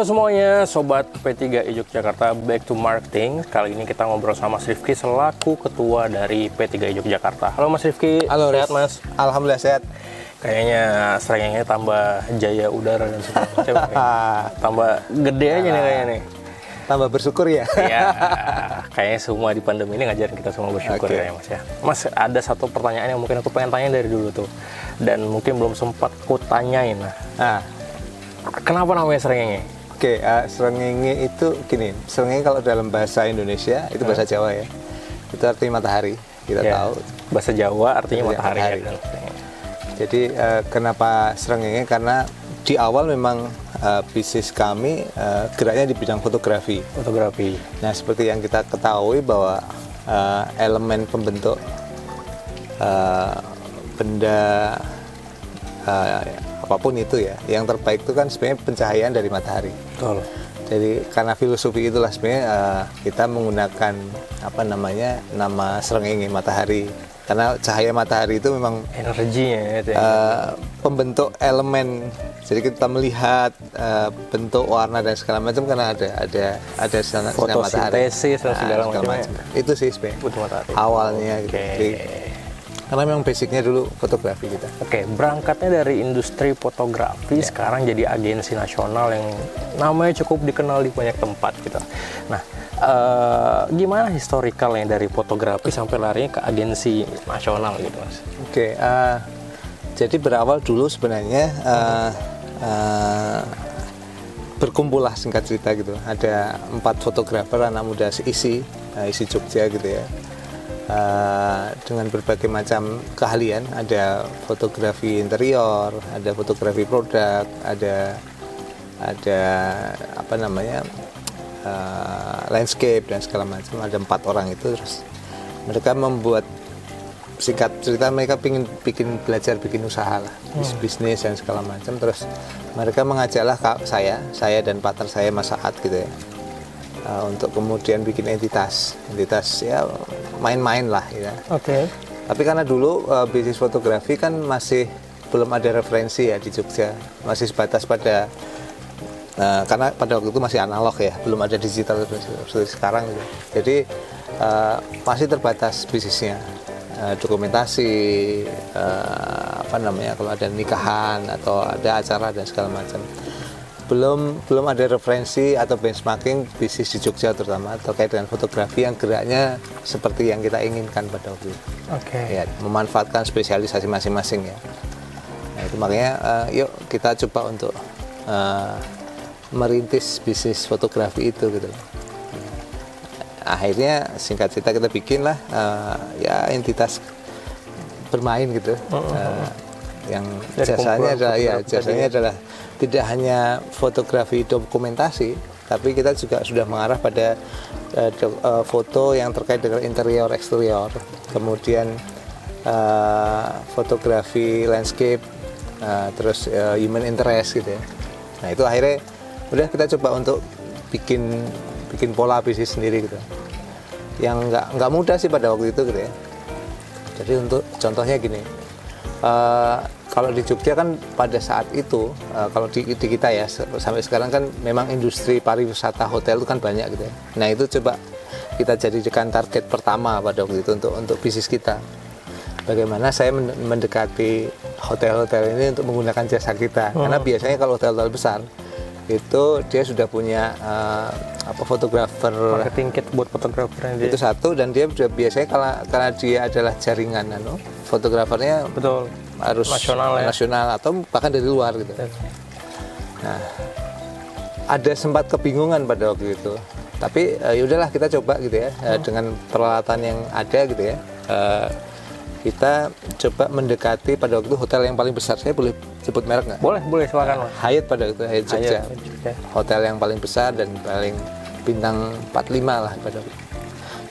Halo semuanya, Sobat P3 Yogyakarta, back to marketing. Kali ini kita ngobrol sama Mas Rifki selaku ketua dari P3 Yogyakarta. Halo Mas Rifki, halo, sehat Mas? Alhamdulillah sehat. Kayaknya serengengnya tambah jaya udara dan sebagainya. Tambah gede aja nih kayaknya nih. Tambah bersyukur ya? Ya, kayaknya semua di pandemi ini ngajarin kita semua bersyukur ya Mas ya. Mas, ada satu pertanyaan yang mungkin aku pengen tanya dari dulu tuh. Dan mungkin belum sempat aku tanyain. Kenapa namanya serengenge? Oke, serengenge itu gini, serengenge kalau dalam bahasa Indonesia, itu bahasa Jawa ya, itu artinya matahari, kita tahu. Bahasa Jawa artinya matahari. Ya. Jadi kenapa serengenge? Karena di awal memang bisnis kami geraknya di bidang fotografi. Nah, seperti yang kita ketahui bahwa elemen pembentuk benda apapun itu ya, yang terbaik itu kan sebenarnya pencahayaan dari matahari. Betul. Jadi karena filosofi itulah sebenarnya kita menggunakan nama serengenge matahari, karena cahaya matahari itu memang energinya pembentuk elemen. Jadi kita melihat bentuk, warna dan segala macam karena ada sinar matahari. Fotosintesis dan segala macam. Itu sih sebenarnya awalnya gitu. Jadi, karena memang basicnya dulu fotografi kita. Oke, berangkatnya dari industri fotografi, sekarang jadi agensi nasional yang namanya cukup dikenal di banyak tempat gitu. Nah, gimana historikalnya dari fotografi sampai larinya ke agensi nasional gitu Mas? Oke, jadi berawal dulu sebenarnya berkumpullah singkat cerita gitu. Ada 4 fotografer anak muda isi Jogja gitu ya. Dengan berbagai macam keahlian, ada fotografi interior, ada fotografi produk, ada landscape dan segala macam. Ada 4 orang itu, terus mereka membuat, singkat cerita mereka bikin usaha lah, bisnis dan segala macam. Terus mereka mengajaklah saya dan partner saya Mas Saat gitu ya, untuk kemudian bikin entitas ya, main-main lah ya. Oke. Tapi karena dulu bisnis fotografi kan masih belum ada referensi ya di Jogja, masih sebatas pada karena pada waktu itu masih analog ya, belum ada digital seperti sekarang gitu. Jadi masih terbatas bisnisnya, dokumentasi, kalau ada nikahan atau ada acara dan segala macam. Belum ada referensi atau benchmarking bisnis di Jogja terutama terkait dengan fotografi yang geraknya seperti yang kita inginkan pada waktu itu. Ya, memanfaatkan spesialisasi masing-masing ya. Nah, itu makanya yuk kita coba untuk merintis bisnis fotografi itu gitu. Akhirnya singkat cerita kita bikin lah ya entitas bermain gitu. Yang jasanya adalah tidak hanya fotografi dokumentasi, tapi kita juga sudah mengarah pada foto yang terkait dengan interior eksterior, kemudian fotografi landscape, terus human interest gitu ya. Nah, itu akhirnya udah kita coba untuk bikin pola bisnis sendiri gitu, yang nggak mudah sih pada waktu itu gitu ya. Jadi untuk contohnya gini, kalau di Jogja kan pada saat itu, kalau di kita ya sampai sekarang kan memang industri pariwisata hotel itu kan banyak gitu ya. Nah, itu coba kita jadikan target pertama pada waktu itu untuk bisnis kita. Bagaimana saya mendekati hotel-hotel ini untuk menggunakan jasa kita. Karena biasanya kalau hotel-hotel besar itu dia sudah punya fotografer, marketing kit buat fotografer itu satu, dan dia sudah biasanya karena dia adalah jaringan fotografernya betul harus nasional atau bahkan dari luar gitu. Nah, ada sempat kebingungan pada waktu itu, tapi yaudahlah kita coba gitu ya, dengan peralatan yang ada gitu ya. Kita coba mendekati pada waktu itu hotel yang paling besar. Saya boleh sebut merek nggak? Boleh silakan. Hyatt pada waktu itu, Hyatt Jogja. Hotel yang paling besar dan paling bintang 45 lah pada waktu itu.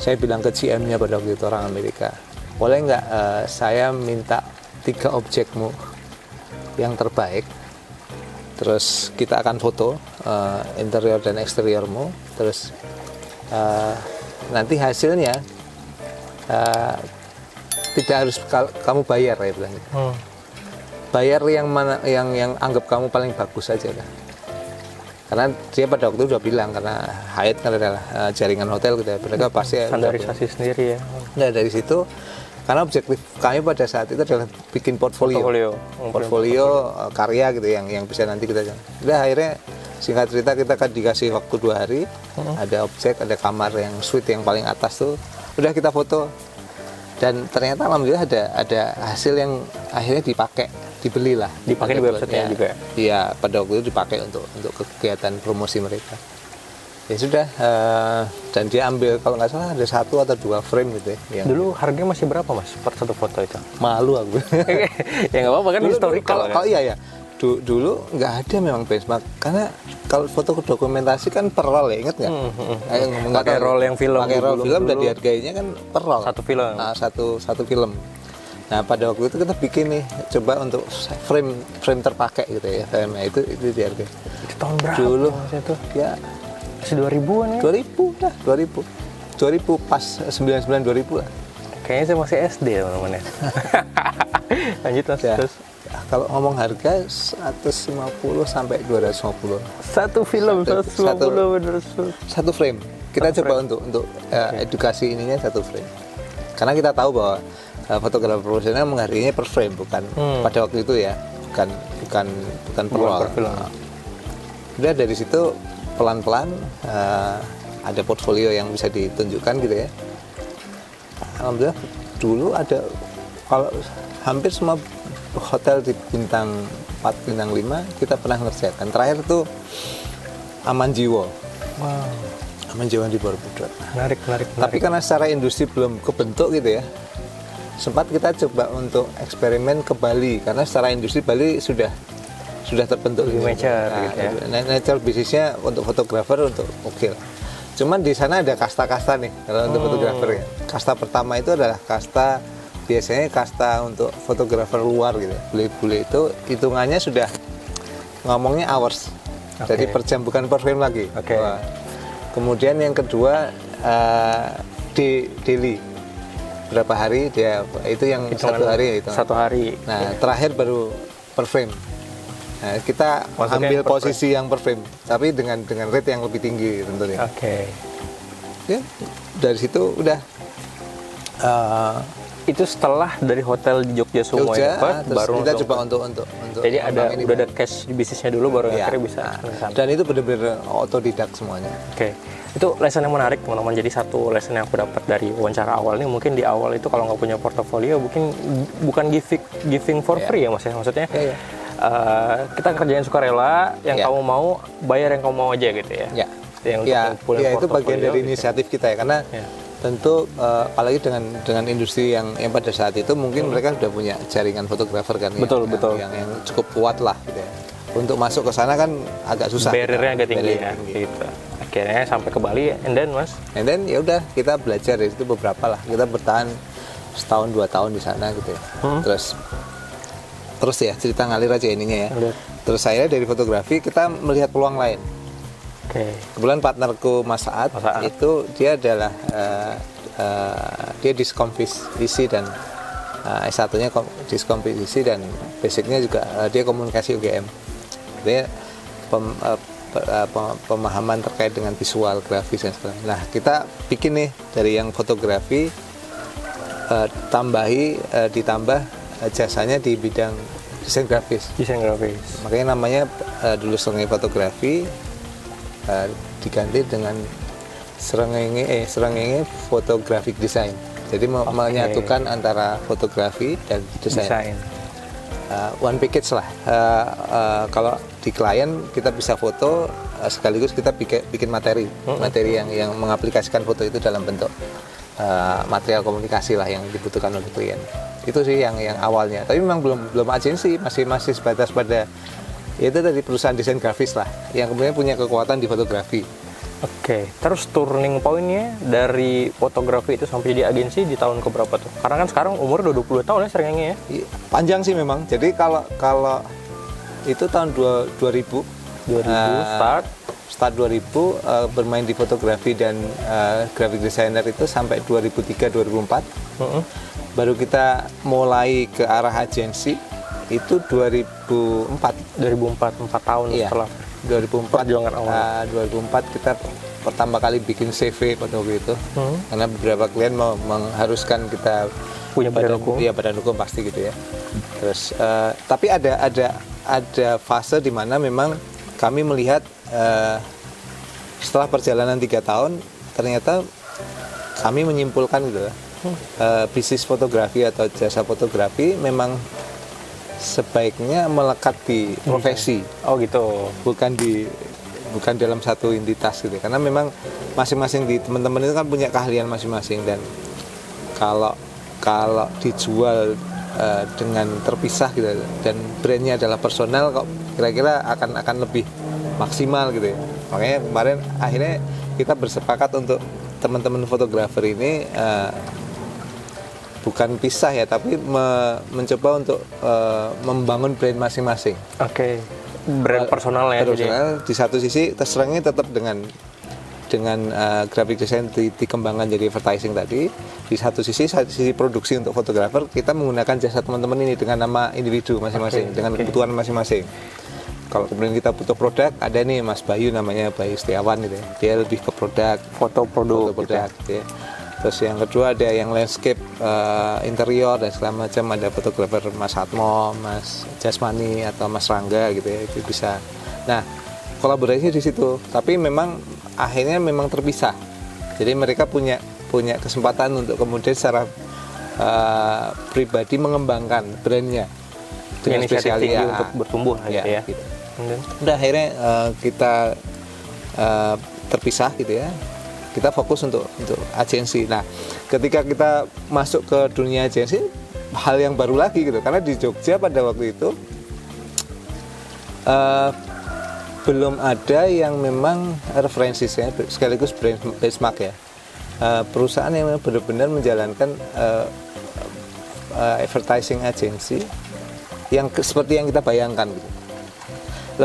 Saya bilang ke GM-nya pada waktu itu, orang Amerika, boleh nggak saya minta 3 objekmu yang terbaik, terus kita akan foto interior dan eksteriormu, terus nanti hasilnya tidak harus kamu bayar, ya bilang gitu. Bayar yang mana, yang anggap kamu paling bagus saja kan. Karena dia pada waktu itu udah bilang, karena Hyatt kan adalah jaringan hotel gitu ya, mereka pasti Standarisasi sendiri ya. Nah dari situ, karena objektif kami pada saat itu adalah bikin portfolio karya gitu yang bisa nanti kita jalan. Udah akhirnya singkat cerita kita kan dikasih waktu 2 hari, ada objek, ada kamar yang suite yang paling atas tuh, udah kita foto. Dan ternyata alhamdulillah ada hasil yang akhirnya dibelilah. Dipakai di websitenya juga ya? Iya, pada waktu itu dipakai untuk kegiatan promosi mereka. Ya sudah, dan dia ambil kalau nggak salah ada 1 atau 2 frame gitu ya. Dulu harganya masih berapa mas per satu foto itu? Malu aku. Ya nggak apa-apa kan, historical. Kalau iya ya, dulu nggak ada memang benchmark, karena kalau foto dokumentasi kan per roll ya, inget nggak? Pakai roll yang film. Pakai roll film dan dihargainya kan per roll. Satu film. Nah, satu film. Nah pada waktu itu kita bikin nih, coba untuk frame terpakai gitu ya, frame itu dihargai. Itu tahun berapa? Dulu itu ya masih 2000-an ya? 2000 pas 99 2000 lah. Kayaknya saya masih SD teman-teman ya. Lanjut mas, Ya. terus. Kalau ngomong harga 150 sampai 250. Satu film 150 bener. Satu frame. Kita coba untuk edukasi ininya satu frame. Karena kita tahu bahwa fotografer profesional menghargainya per frame, bukan pada waktu itu ya, bukan per roll. Udah dari situ pelan-pelan ada portfolio yang bisa ditunjukkan gitu ya. Alhamdulillah dulu ada, kalau hampir semua hotel di bintang 4, bintang 5 kita pernah ngerjakan. Terakhir tuh Aman Jiwo. Wow. Aman Jiwo di Borobudur. Menarik. Tapi karena secara industri belum kebentuk gitu ya, sempat kita coba untuk eksperimen ke Bali, karena secara industri Bali sudah terbentuk gitu. Mature gitu ya. Nature bisnisnya untuk fotografer untuk oke lah. Cuman di sana ada kasta-kasta nih kalau untuk fotografer ya. Kasta pertama itu adalah kasta, biasanya kasta untuk fotografer luar gitu. Bule-bule itu hitungannya sudah ngomongnya hours. Jadi per jam, bukan per frame lagi. Wah. Kemudian yang kedua daily. Berapa hari dia, itu yang Hitungan 1 hari itu. 1 hari. Nah, terakhir baru per frame. Nah, kita Maksudnya ambil per posisi yang per frame, tapi dengan rate yang lebih tinggi tentunya. Oke. Ya, dari situ udah. Itu setelah dari hotel di Jogja semua Jogja, dapat, terus baru kita langsung. coba untuk Jadi ngembangin udah ada cash di bisnisnya dulu, baru Ya. akhirnya bisa. Dan itu benar-benar otodidak semuanya. Oke, itu lesson yang menarik teman-teman. Jadi satu lesson yang aku dapat dari wawancara awal ini, mungkin di awal itu kalau nggak punya portofolio, mungkin bukan giving for free ya mas ya. Maksudnya kita kerjain sukarela, yang kamu mau bayar, yang kamu mau aja gitu ya. Yang untuk ngumpulin itu bagian portofolio dari gitu. inisiatif kita ya, karena tentu apalagi dengan industri yang pada saat itu mungkin mereka sudah punya jaringan fotografer kan, Betul. yang cukup kuat lah gitu ya. Untuk masuk ke sana kan agak susah. Barrier-nya agak tinggi Barrier ya. tinggi. Gitu. Akhirnya sampai ke Bali, and then mas. And then ya udah kita belajar dari situ beberapa lah. Kita bertahan setahun 2 tahun di sana gitu ya. Terus ya cerita ngalir aja ininya ya. Terus saya dari fotografi kita melihat peluang lain. Kebetulan partnerku Mas Saad itu dia adalah dia diskompetisi dan S1-nya diskompetisi dan basicnya juga dia komunikasi UGM. Dia pemahaman terkait dengan visual, grafis dan sebagainya. Nah kita bikin nih dari yang fotografi ditambah jasanya di bidang desain grafis. Makanya namanya dulu Serengenge Fotografi, diganti dengan Serengenge Photographic Design. Jadi menyatukan antara fotografi dan desain. One package lah. Kalau di klien kita bisa foto, sekaligus kita bikin materi yang mengaplikasikan foto itu dalam bentuk material komunikasi lah yang dibutuhkan oleh klien. Itu sih yang awalnya. Tapi memang belum agensi, masih sebatas pada itu dari perusahaan desain grafis lah yang kemudian punya kekuatan di fotografi. Terus turning point-nya dari fotografi itu sampai jadi agensi di tahun keberapa tuh? Karena kan sekarang umur udah 20 tahun ya Serengenge ya? Panjang sih memang. Jadi kalau itu tahun 2000 start 2000 bermain di fotografi dan graphic designer itu sampai 2003-2004. Baru kita mulai ke arah agensi itu 2004 4 tahun setelah. 2004. Perjuangan awal. 2004 kita pertama kali bikin CV pada waktu itu. Karena beberapa klien mengharuskan kita Punya badan hukum. Iya, badan hukum pasti gitu ya. Terus tapi ada fase di mana memang kami melihat setelah perjalanan 3 tahun ternyata kami menyimpulkan gitu ya, bisnis fotografi atau jasa fotografi memang sebaiknya melekat di profesi. Oh gitu. Bukan dalam satu entitas gitu. Karena memang masing-masing di teman-teman itu kan punya keahlian masing-masing, dan kalau dijual dengan terpisah gitu dan brandnya adalah personal, kok kira-kira akan lebih maksimal gitu ya. Makanya kemarin akhirnya kita bersepakat untuk teman-teman fotografer ini bukan pisah ya, tapi mencoba untuk membangun brand masing-masing. Oke. Brand personal ya. Personal, di satu sisi terserangnya tetap dengan graphic design dikembangkan jadi advertising tadi. Di satu sisi produksi untuk fotografer, kita menggunakan jasa teman-teman ini dengan nama individu masing-masing, dengan kebutuhan masing-masing. Kalau kemudian kita butuh produk, ada nih Mas Bayu, namanya Bayu Setiawan gitu ya. Dia lebih ke produk, foto produk gitu ya. Terus yang kedua ada yang landscape, interior dan segala macam, ada fotografer Mas Atmo, Mas Jasmani atau Mas Rangga gitu ya, itu bisa. Nah, kolaborasinya di situ. Tapi memang akhirnya memang terpisah. Jadi mereka punya kesempatan untuk kemudian secara pribadi mengembangkan brandnya dengan spesialis untuk bertumbuh ya, gitu ya. Gitu. Udah akhirnya kita terpisah gitu ya. Kita fokus untuk agensi. Nah, ketika kita masuk ke dunia agensi, hal yang baru lagi gitu. Karena di Jogja pada waktu itu belum ada yang memang referensinya sekaligus benchmark ya. Perusahaan yang benar-benar menjalankan advertising agency yang seperti yang kita bayangkan gitu.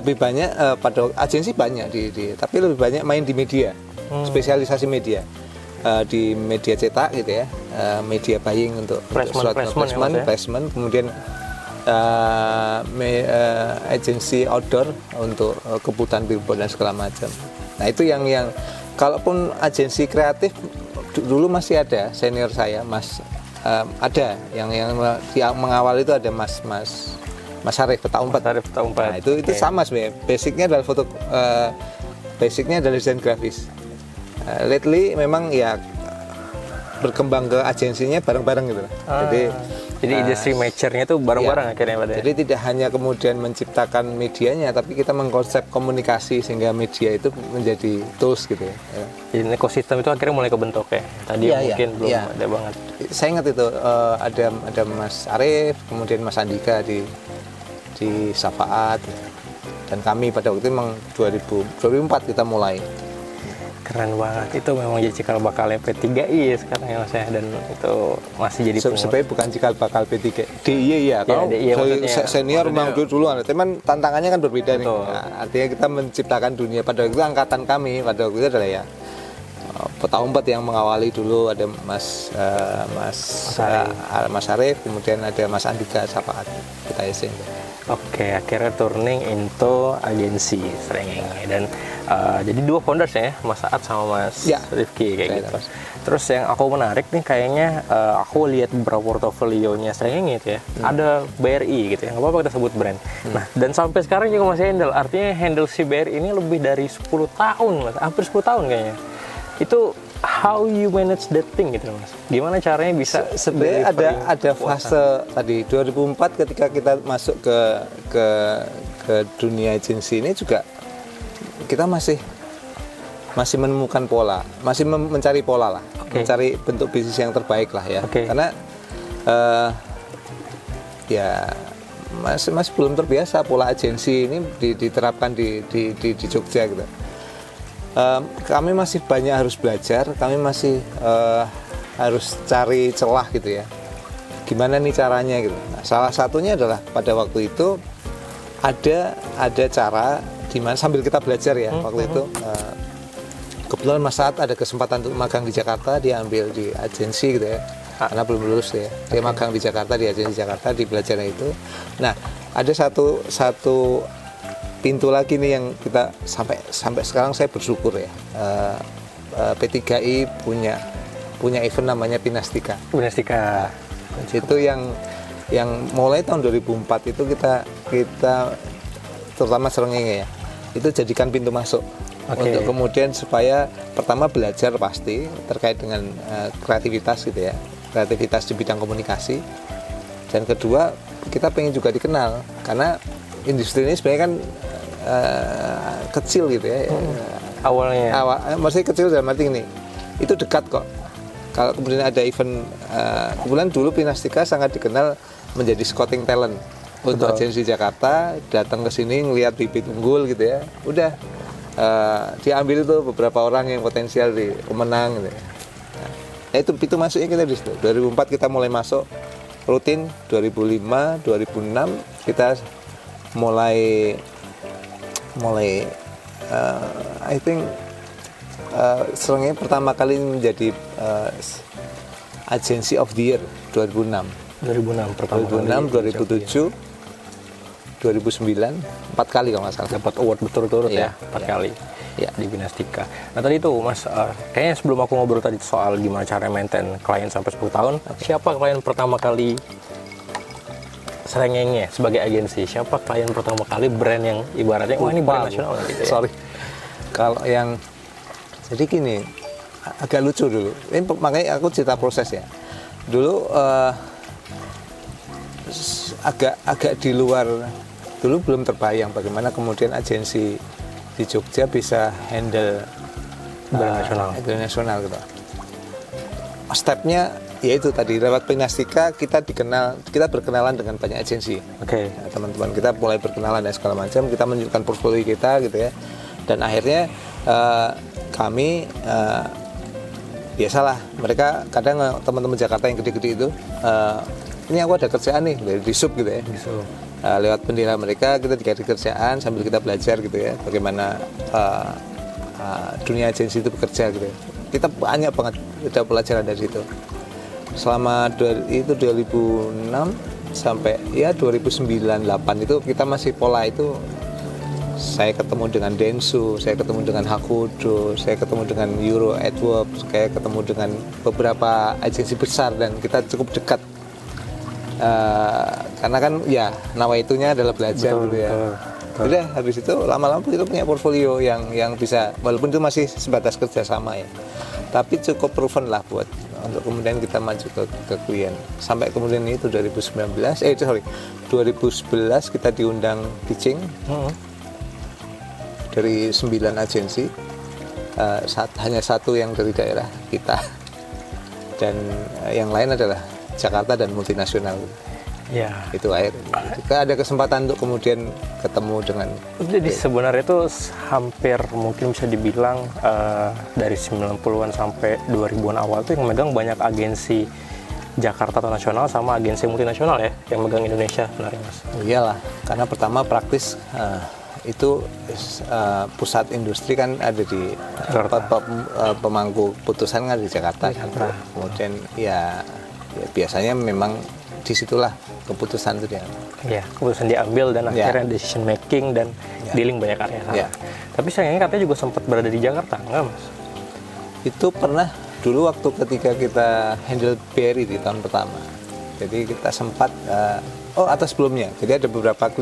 Lebih banyak pada agensi banyak tapi lebih banyak main di media, spesialisasi media, di media cetak gitu ya, media buying untuk placement, kemudian agensi outdoor untuk kebutuhan billboard dan segala macam. Nah itu yang kalaupun agensi kreatif dulu masih ada senior saya Mas, ada yang mengawal itu ada Mas Arif Peta Umpet. Nah itu sama sebenarnya, basicnya adalah basicnya adalah desain grafis. Lately memang ya berkembang ke agensinya bareng-bareng gitu. Jadi industri mature-nya itu bareng-bareng akhirnya Pak. Jadi tidak hanya kemudian menciptakan medianya, tapi kita mengkonsep komunikasi sehingga media itu menjadi tools gitu ya. Jadi ekosistem itu akhirnya mulai kebentuk ya. Tadi mungkin belum ada banget. Saya ingat itu ada Mas Arif, kemudian Mas Andika di Safaat, dan kami pada waktu itu memang 2004 kita mulai. Keren banget, itu memang jadi cikal bakalnya P3I ya sekarang ya Mas ya, dan itu masih jadi sebenarnya bukan cikal bakal P3 DIY ya, kalau senior memang dulu teman tantangannya kan berbeda nih. Nah, artinya kita menciptakan dunia. Pada waktu itu angkatan kami pada waktu itu adalah ya Peta Umpet yang mengawali dulu, ada Mas Arif, kemudian ada Mas Andika Sapaat kita SN. Oke, akhirnya turning into agensi Srengenge, dan jadi dua founders ya, Mas Saat sama Mas Rifki kayak gitu. Terus yang aku menarik nih kayaknya aku lihat beberapa portofolionya Srengenge itu ya, ada BRI gitu ya, nggak apa-apa kita sebut brand. Nah, dan sampai sekarang juga masih handle, artinya handle si BRI ini lebih dari 10 tahun Mas, hampir 10 tahun kayaknya. Itu how you manage that thing gitu Mas? Gimana caranya bisa? Sebenarnya ada fase tadi 2004 ketika kita masuk ke dunia agensi ini juga kita masih menemukan pola, masih mencari pola lah, mencari bentuk bisnis yang terbaik lah ya. Karena ya masih belum terbiasa pola agensi ini diterapkan di Jogja gitu. Kami masih banyak harus belajar, kami masih harus cari celah gitu ya. Gimana nih caranya gitu. Nah, salah satunya adalah pada waktu itu ada cara di mana sambil kita belajar ya waktu itu. Kebetulan Mas Saat ada kesempatan untuk magang di Jakarta, dia ambil di agensi gitu ya. Karena belum lulus ya. Dia magang di Jakarta, di agensi Jakarta, di belajarnya itu. Nah, ada satu pintu lagi nih yang kita sampai sekarang saya bersyukur ya. P3I punya event namanya Pinastika. Pinastika. Itu yang mulai tahun 2004 itu kita terutama Srengenge ya, itu jadikan pintu masuk. Untuk kemudian supaya pertama belajar pasti terkait dengan kreativitas gitu ya, kreativitas di bidang komunikasi, dan kedua kita pengen juga dikenal karena industri ini sebenarnya kan kecil gitu ya. Maksudnya kecil dalam arti ini, itu dekat kok. Kalau kemudian ada event, kebetulan dulu Pinastika sangat dikenal menjadi scouting talent untuk agensi Jakarta, datang ke sini ngelihat bibit unggul gitu ya, udah diambil itu beberapa orang yang potensial di pemenang gitu. Nah, itu pintu masuknya kita di situ. 2004 kita mulai masuk rutin, 2005, 2006 kita mulai I think Srengenge pertama kali menjadi agency of the year 2006 pertama 2006, 2007, 2009, 4 kali kalau nggak salah. Dapat award berturut-turut ya, 4 kali ya. Di Pinastika. Nah tadi tuh Mas, kayaknya sebelum aku ngobrol tadi soal gimana cara maintain klien sampai 10 tahun, siapa klien pertama kali Srengenge sebagai agensi? Siapa klien pertama kali brand yang ibaratnya, wah ini brand nasional gitu ya? Sorry. Kalau yang, jadi gini, agak lucu dulu. Ini makanya aku cerita proses ya. Dulu agak di luar, dulu belum terbayang bagaimana kemudian agensi di Jogja bisa handle brand nasional gitu. Stepnya yaitu tadi lewat Pinastika kita berkenalan dengan banyak agensi. Nah, teman-teman kita mulai berkenalan dan segala macam, kita menunjukkan portfolio kita gitu ya. Dan akhirnya kami biasalah, mereka kadang teman-teman Jakarta yang gede-gede itu ini aku ada kerjaan nih di sub gitu ya. Lewat bendera mereka kita dikasih kerjaan sambil kita belajar gitu ya, bagaimana dunia agensi itu bekerja gitu ya. Kita banyak banget ada pelajaran dari situ. Selama itu 2006 sampai ya 2009-2008 itu kita masih pola itu. Saya ketemu dengan Densu, saya ketemu dengan Hakudo, saya ketemu dengan Euro AdWords, saya ketemu dengan beberapa agensi besar dan kita cukup dekat. Karena kan ya nawaitunya adalah belajar gitu ya. Udah habis itu lama-lama kita punya portfolio yang bisa, walaupun itu masih sebatas kerjasama ya, tapi cukup proven lah buat untuk kemudian kita maju ke klien. Sampai kemudian itu 2011 kita diundang pitching dari 9 agensi, hanya satu yang dari daerah kita, dan yang lain adalah Jakarta dan multinasional. Ya. Itu akhirnya kita ada kesempatan untuk kemudian ketemu dengan. Jadi sebenarnya itu hampir mungkin bisa dibilang dari 90-an sampai 2000-an awal tuh yang megang banyak agensi Jakarta atau nasional sama agensi multinasional ya yang megang Indonesia sebenarnya Mas. Iyalah, karena pertama praktis itu pusat industri kan ada di pemangku putusan kan di Jakarta. Kemudian ya biasanya memang disitulah keputusan itu dia. Ya, keputusan diambil dan akhirnya decision making dan dealing banyak area sana. Tapi sayangnya katanya juga sempat berada di Jakarta, enggak Mas? Itu pernah dulu waktu ketika kita handle BRI di tahun pertama. Jadi kita sempat atau sebelumnya. Jadi ada beberapa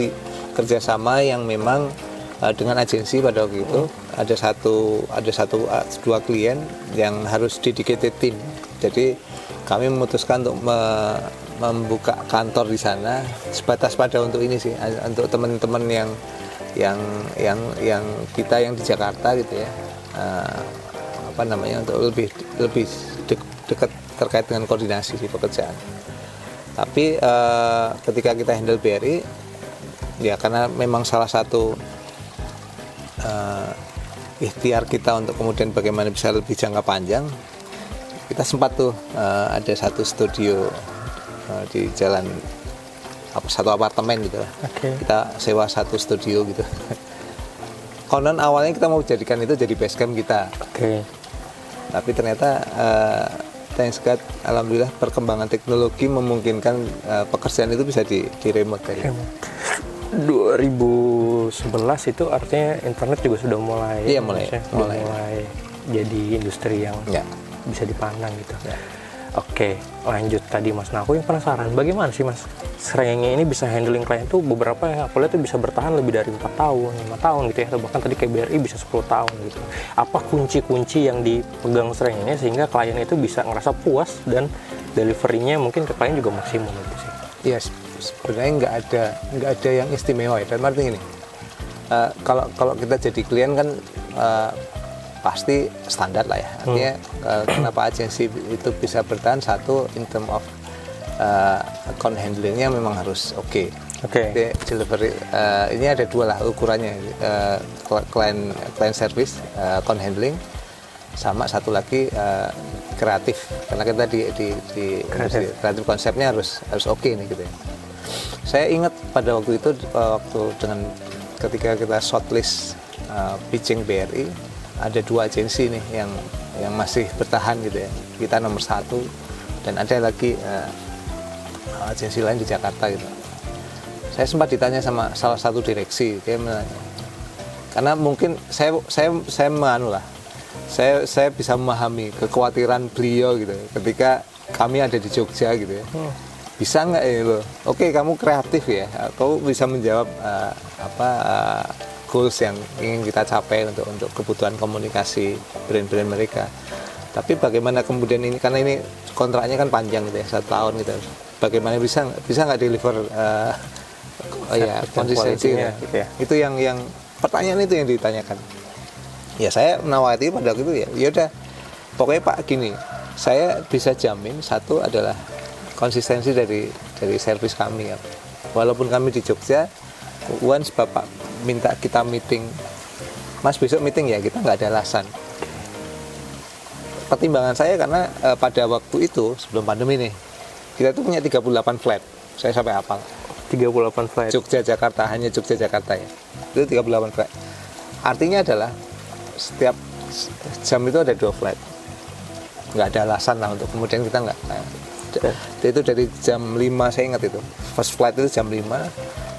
kerjasama yang memang dengan agensi pada waktu itu ada dua klien yang harus dedicated team. Jadi kami memutuskan untuk membuka kantor di sana sebatas pada untuk ini sih, untuk teman-teman yang kita yang di Jakarta gitu ya, untuk lebih dekat terkait dengan koordinasi di pekerjaan. Tapi ketika kita handle BRI ya, karena memang salah satu ikhtiar kita untuk kemudian bagaimana bisa lebih jangka panjang, kita sempat tuh ada satu studio di jalan satu apartemen gitu lah. Kita sewa satu studio gitu. Konon awalnya kita mau jadikan itu jadi base camp kita. Tapi ternyata thanks God, alhamdulillah perkembangan teknologi memungkinkan pekerjaan itu bisa di remote kayak. 2011 itu artinya internet juga sudah mulai, Iya, mulai jadi industri yang Ya. bisa dipandang gitu. Ya. Oke, lanjut tadi Mas. Nah, aku yang penasaran, bagaimana sih Mas Srenge ini bisa handling klien tuh beberapa yang aku lihat tuh bisa bertahan lebih dari 4 tahun, 5 tahun gitu ya, atau bahkan tadi kayak BRI bisa 10 tahun gitu. Apa kunci-kunci yang dipegang Srenge ini sehingga klien itu bisa ngerasa puas dan delivery-nya mungkin ke klien juga maksimum gitu sih. Iya, sebenarnya nggak ada yang istimewa ya. Dan artinya gini, kalau kita jadi klien kan pasti standar lah ya. Artinya kenapa agensi itu bisa bertahan, satu in term of account handlingnya memang harus oke. Jadi delivery ini ada dua lah ukurannya, client service, account handling, sama satu lagi kreatif, karena kita di kreatif konsepnya harus oke nih gitu ya. Saya ingat pada waktu itu ketika kita shortlist pitching BRI, ada 2 agensi nih yang masih bertahan gitu ya. Kita nomor 1 dan ada lagi agensi lain di Jakarta gitu. Saya sempat ditanya sama salah satu direksi, dia menanya, karena mungkin saya menganu lah, saya bisa memahami kekhawatiran beliau gitu ketika kami ada di Jogja gitu ya. Bisa nggak ya lo? Oke, kamu kreatif ya, kamu bisa menjawab goals yang ingin kita capai untuk kebutuhan komunikasi brand-brand mereka. Tapi bagaimana kemudian ini, karena ini kontraknya kan panjang gitu ya, 1 tahun gitu. Bagaimana bisa nggak deliver konsistensi gitu ya? Itu yang pertanyaan itu yang ditanyakan. Ya saya menawati pada waktu itu ya udah, pokoknya Pak gini, saya bisa jamin satu adalah konsistensi dari servis kami ya. Walaupun kami di Jogja, once Bapak minta kita meeting, Mas besok meeting ya, kita nggak ada alasan. Pertimbangan saya karena pada waktu itu sebelum pandemi nih, kita tuh punya 38 flight. Saya sampai hafal. 38 flight. Jogja Jakarta, hanya Jogja Jakarta ya. Itu 38 flight. Artinya adalah setiap jam itu ada 2 flight. Nggak ada alasan lah untuk kemudian kita nggak. Itu dari jam 5, saya ingat itu. First flight itu jam 5,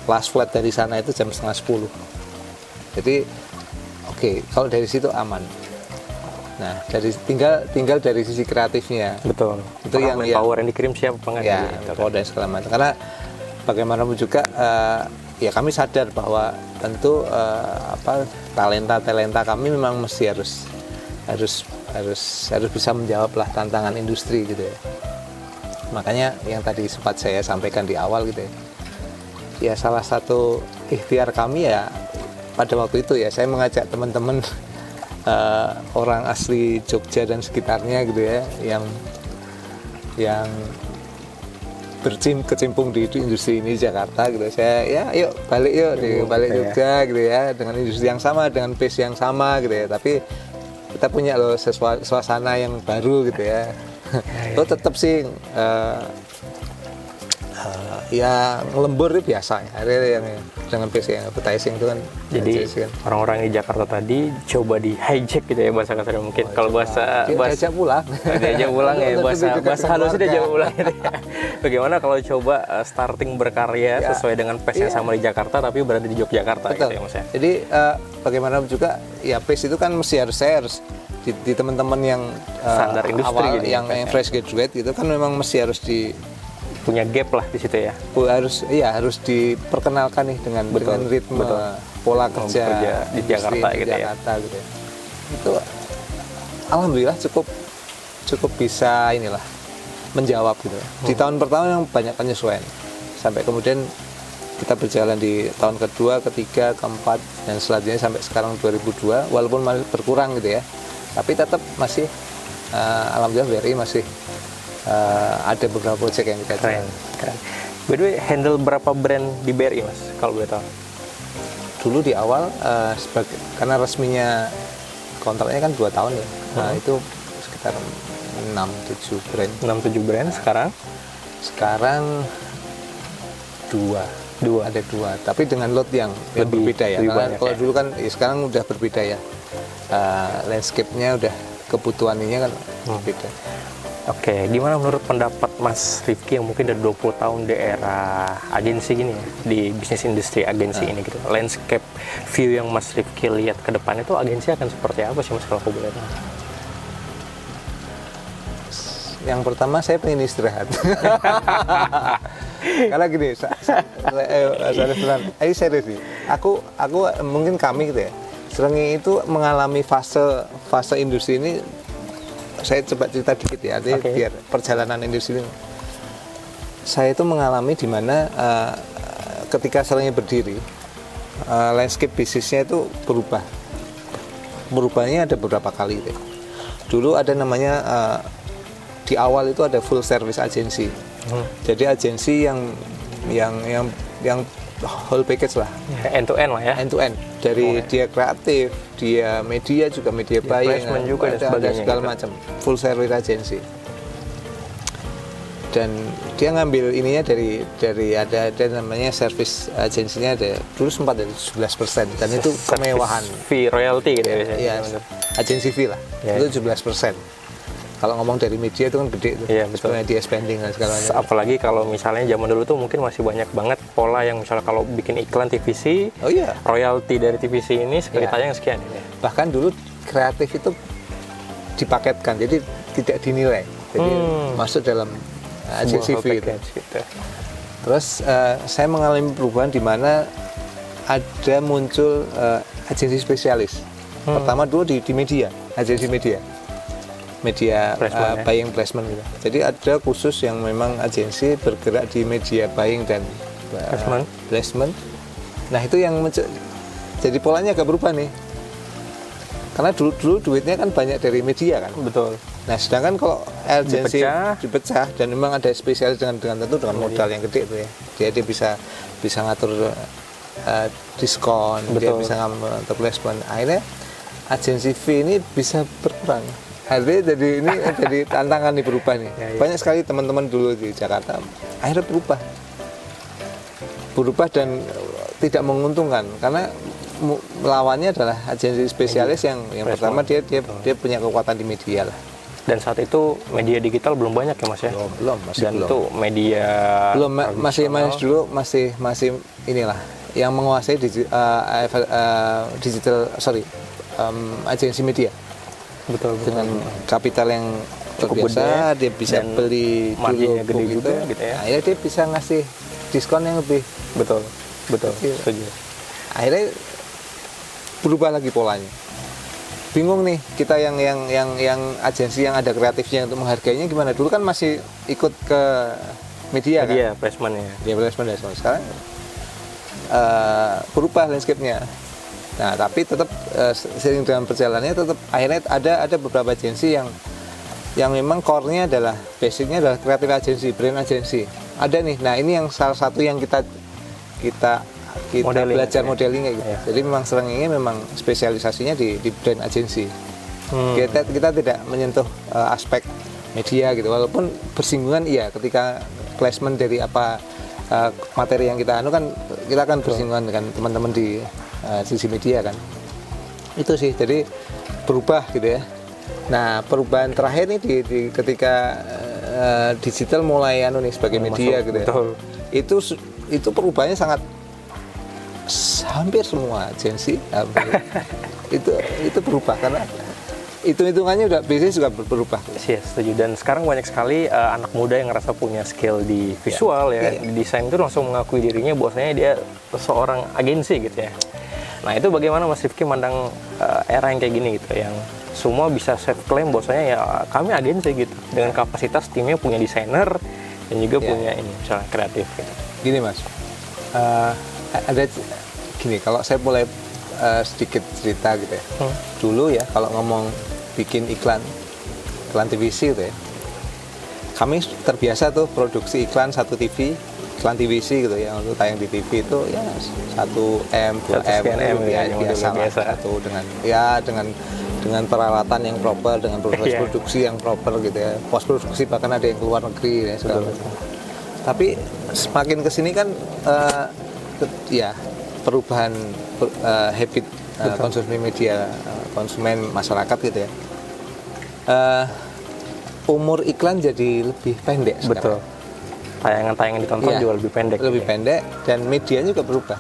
last flight dari sana itu jam setengah 10. Jadi oke, kalau dari situ aman. Nah, tinggal dari sisi kreatifnya. Betul. Itu yang power yang dikirim siapa apa enggak ya, gitu. power dan segala macam. Karena bagaimanapun juga ya kami sadar bahwa tentu talenta kami memang mesti harus bisa menjawab lah tantangan industri gitu ya. Makanya yang tadi sempat saya sampaikan di awal gitu ya. Ya salah satu ikhtiar kami ya pada waktu itu ya, saya mengajak teman-teman orang asli Jogja dan sekitarnya gitu ya, yang berkecimpung di industri ini di Jakarta gitu. Saya ya yuk balik Jogja gitu ya, dengan industri yang sama, dengan base yang sama gitu ya, tapi kita punya loh suasana yang baru gitu ya. Itu tetap sih ya ngelembur itu biasa ya, yang dengan PC yang advertising itu kan. Jadi orang-orang di Jakarta tadi coba di hijack gitu ya, bahasa kasarnya mungkin. Kalau bahasa diajak pulang ya, bahasa halusnya diajak pulang gitu ya. Bagaimana kalau coba starting berkarya sesuai dengan pace yang sama di Jakarta tapi berada di Yogyakarta. Betul. Gitu ya Mas ya. Jadi bagaimana juga ya pace itu kan mesti harus di teman-teman yang standar industri awal gitu, yang fresh graduate itu kan memang mesti harus punya gap lah di situ ya. Harus diperkenalkan nih dengan ritme pola kerja di Jakarta gitu ya. Gitu ya. Itu alhamdulillah cukup bisa inilah menjawab gitu. Di tahun pertama yang banyak penyesuaian. Sampai kemudian kita berjalan di tahun kedua, ketiga, keempat dan selanjutnya sampai sekarang 2002, walaupun masih berkurang gitu ya. Tapi tetap masih alhamdulillah BRI masih ada beberapa proyek yang kita keren. By the way, handle berapa brand di BRI Mas, kalau boleh tahu? Dulu di awal karena resminya kontraknya kan 2 tahun ya. Nah, itu sekitar 6-7 brand. 6-7 brand sekarang? Sekarang 2. Ada 2, tapi dengan lot yang berbeda ya. Karena kalau dulu kan sekarang udah berbeda ya. Landscape-nya udah, kebutuhannya kan berbeda. Oke, gimana menurut pendapat Mas Rifki yang mungkin udah 20 tahun di era agensi gini ya, di bisnis industri agensi ini gitu. Landscape view yang Mas Rifki lihat ke depan itu agensi akan seperti apa sih Mas kalau aku boleh tahu? Yang pertama saya pengen istirahat. Karena gini, saya serius nih. Aku mungkin kami gitu ya. Serengi itu mengalami fase industri ini. Saya coba cerita dikit ya, biar perjalanan industri ini. Saya itu mengalami di mana ketika Serengi berdiri, landscape bisnisnya itu berubah. Berubahnya ada beberapa kali. Gitu. Dulu ada namanya di awal itu ada full service agency. Jadi agensi yang whole package lah. End to end lah ya. End to end. Dari dia kreatif, dia media juga media buying, juga ada segala gitu. macam. Full service agency. Dan dia ngambil ininya dari ada namanya service agensinya ada dulu sempat dari 17% dan itu kemewahan. Fee royalty gitu ya biasanya. Iya, agency fee lah. Itu 17%. Kalau ngomong dari media itu kan gede tuh, media spending dan segala macam. Apalagi kalau misalnya zaman dulu tuh mungkin masih banyak banget pola yang misalnya kalau bikin iklan TVC, royalti dari TVC ini sekali tayang sekian. Ya. Bahkan dulu kreatif itu dipaketkan, jadi tidak dinilai, jadi masuk dalam agency fee gitu. Terus saya mengalami perubahan di mana ada muncul agensi spesialis. Pertama dulu di media, agensi media buying placement gitu. Jadi ada khusus yang memang agensi bergerak di media buying dan placement. Nah itu yang jadi polanya agak berubah nih. Karena dulu duitnya kan banyak dari media kan. Betul. Nah sedangkan kalau agensi dipecah dan memang ada spesialis dengan tentu dengan modal yang gede tuh ya. Dia bisa ngatur diskon, dia bisa ngatur placement. Akhirnya agensi fee ini bisa berkurang. Akhirnya jadi tantangan nih berubah nih. Banyak sekali teman-teman dulu di Jakarta akhirnya berubah dan tidak menguntungkan karena lawannya adalah agensi spesialis yang pertama dia punya kekuatan di media lah. Dan saat itu media digital belum banyak ya Mas ya? Masih belum. Itu media masih inilah yang menguasai agensi media. Betul. Dengan kapital yang cukup besar, dia bisa beli marginnya gede gitu. juga gitu ya. Akhirnya dia bisa ngasih diskon yang lebih. Betul. Setuju. Akhirnya berubah lagi polanya. Bingung nih kita yang agensi yang ada kreatifnya untuk menghargainya gimana? Dulu kan masih ikut ke media kan? Placementnya. Dia placement. Sekarang berubah landscape-nya. Nah, tapi tetap sering dengan perjalanannya tetap akhirnya ada beberapa agensi yang memang core-nya adalah basicnya adalah kreatif agensi, brand agensi. Ada nih. Nah, ini yang salah satu yang kita belajar modelingnya gitu. Ya. Jadi memang Serengi memang spesialisasinya di brand agensi. Kita tidak menyentuh aspek media gitu. Walaupun bersinggungan ketika placement dari apa materi yang kita kan kita akan bersinggungan dengan teman-teman di sisi media kan. Itu sih, jadi berubah gitu ya. Nah, perubahan terakhir nih di ketika digital mulai sebagai media gitu ya. Itu perubahannya sangat hampir semua agensi itu berubah karena hitungannya udah bisnis juga berubah. Iya, setuju. Dan sekarang banyak sekali anak muda yang ngerasa punya skill di visual di desain itu langsung mengakui dirinya bahwasanya dia seorang agensi gitu ya. Nah itu bagaimana Mas Rifki mandang era yang kayak gini gitu, yang semua bisa self claim bahwasanya ya kami agensi gitu, dengan kapasitas timnya punya desainer dan juga punya ini misalnya kreatif gitu. Gini Mas, ada gini kalau saya mulai sedikit cerita gitu ya. Dulu ya kalau ngomong bikin iklan TVC gitu ya, kami terbiasa tuh produksi iklan satu TV, iklan TVC gitu ya, untuk tayang di TV itu ya 1M, 2M ya, biasa satu dengan peralatan yang proper, dengan proses produksi yang proper gitu ya, post produksi bahkan ada yang keluar negeri ya segala macam. Tapi semakin kesini kan perubahan habit konsumen media, konsumen masyarakat gitu ya. umur iklan jadi lebih pendek Betul. sekarang. Tayangan-tayangan ditonton Iya, juga lebih pendek. lebih pendek, dan medianya juga berubah.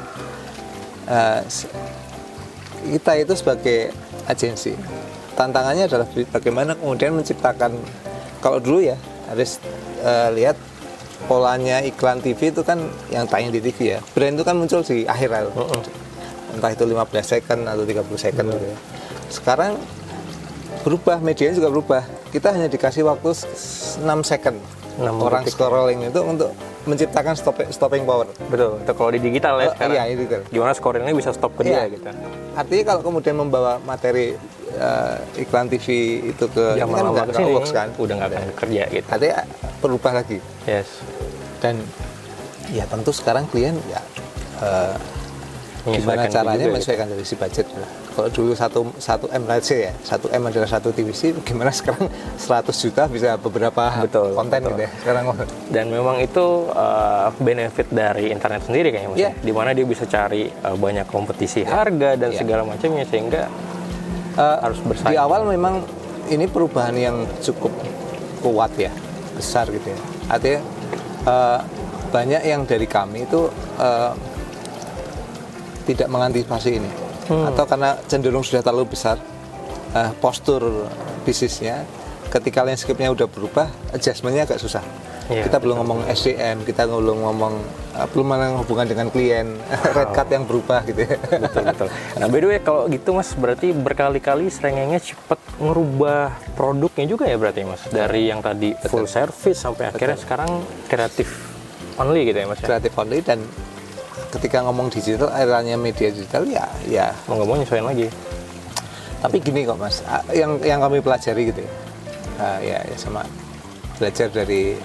Kita itu sebagai agensi, tantangannya adalah bagaimana kemudian menciptakan, kalau dulu ya harus lihat polanya iklan TV itu kan yang tayang di TV ya, brand itu kan muncul di akhir lalu, entah itu 15 second atau 30 second gitu ya. Sekarang berubah, medianya juga berubah, kita hanya dikasih waktu 6 second 6 orang detik. scrolling itu untuk menciptakan stopping power. Betul. Itu kalau di digital ya sekarang. Iya, itu kan. Gimana scoringnya bisa stop ke dia Iya. gitu. Artinya kalau kemudian membawa materi iklan TV itu ke Yang ini kan lama nggak kesini works kan, udah nggak akan kerja gitu. artinya berubah lagi. Yes. Dan ya tentu sekarang klien ya Menyesuaikan gimana caranya juga gitu. menyesuaikan dari si budget. Kalau dulu 1 M let's say ya, 1 M adalah 1 TVC, gimana sekarang 100 juta bisa beberapa Betul, konten betul. gitu ya sekarang. Dan memang itu benefit dari internet sendiri kayaknya Mas. Iya. Di mana dia bisa cari banyak kompetisi harga dan Iya. segala macamnya, sehingga harus bersaing. Di awal memang ini perubahan yang cukup kuat ya, besar gitu ya. Artinya banyak yang dari kami itu tidak mengantisipasi ini, atau karena cenderung sudah terlalu besar postur bisnisnya. Ketika landscape-nya udah berubah, adjustment-nya agak susah. Iya, Kita belum ngomong SDM, kita belum ngomong belum ada hubungan dengan klien, red card yang berubah gitu ya. Betul. Nah, by the way, kalau gitu Mas, berarti berkali-kali Srengenge cepet ngerubah produknya juga ya berarti Mas? Dari yang tadi full service sampai akhirnya sekarang kreatif only gitu ya Mas? Ya? Kreatif only, dan ketika ngomong digital, eranya media digital ya. Mau nggak mau nyesuaiin lagi. Tapi gini kok Mas, yang kami pelajari gitu ya, ya sama belajar dari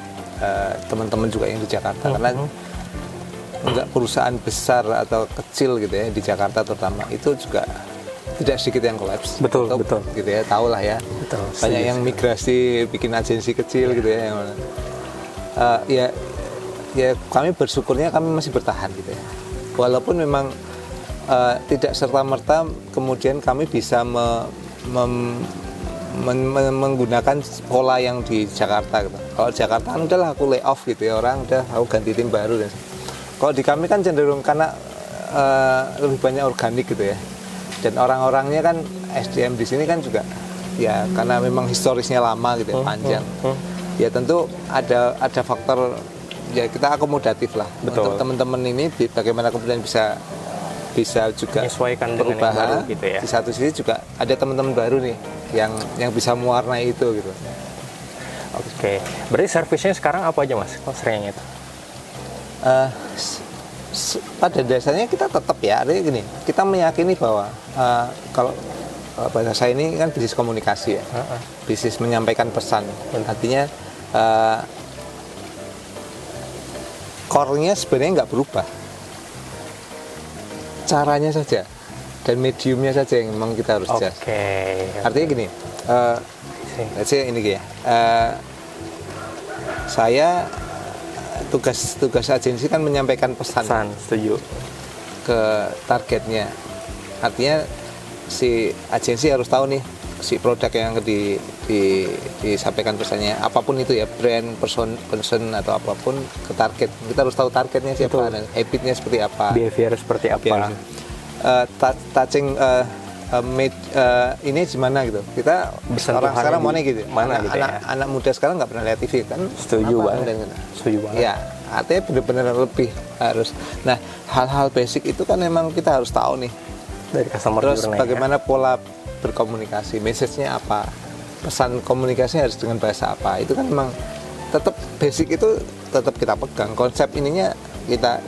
teman-teman juga yang di Jakarta, karena enggak perusahaan besar atau kecil gitu ya di Jakarta terutama itu juga tidak sedikit yang kolaps. Betul. Gitu ya, tahu lah ya. Betul, Banyak setuju, yang migrasi bikin agensi kecil gitu ya. Ya kami bersyukurnya kami masih bertahan gitu ya. Walaupun memang tidak serta-merta kemudian kami bisa menggunakan pola yang di Jakarta gitu. Kalau di Jakarta kan udahlah aku lay off gitu ya, orang udah aku ganti tim baru. Dan kalau di kami kan cenderung karena lebih banyak organik gitu ya, dan orang-orangnya kan SDM di sini kan juga ya karena memang historisnya lama gitu ya, panjang. Ya tentu ada faktor ya, kita akomodatif lah. Betul. Untuk teman-teman ini bagaimana kemudian bisa juga Menyesuaikan dengan yang berubah. baru gitu ya. Di satu sisi juga ada teman-teman baru nih yang bisa mewarnai itu gitu. Oke. Berarti servisnya sekarang apa aja Mas? Kalau Srengenge itu? Pada dasarnya kita tetap ya, artinya gini, kita meyakini bahwa kalau bahasa saya ini kan bisnis komunikasi ya, bisnis menyampaikan pesan. Artinya core-nya sebenarnya nggak berubah, caranya saja dan mediumnya saja yang memang kita harus adjust. Artinya gini, let's say ini ya, saya tugas agensi kan menyampaikan pesan setuju ke targetnya. Artinya si agensi harus tahu nih si produk yang disampaikan pesannya, apapun itu ya, brand, person atau apapun, ke target. Kita harus tahu targetnya siapa, dan habitnya seperti apa, behavior seperti apa, touching ini gimana gitu. Kita orang sekarang mana gitu, anak muda sekarang nggak pernah lihat TV kan. Setuju banget. Ya, artinya benar-benar lebih harus. Nah, hal-hal basic itu kan memang kita harus tahu nih dari customer. Terus bagaimana pola berkomunikasi, message-nya apa, pesan komunikasi harus dengan bahasa apa, itu kan memang tetap basic itu tetap kita pegang. Konsep ininya kita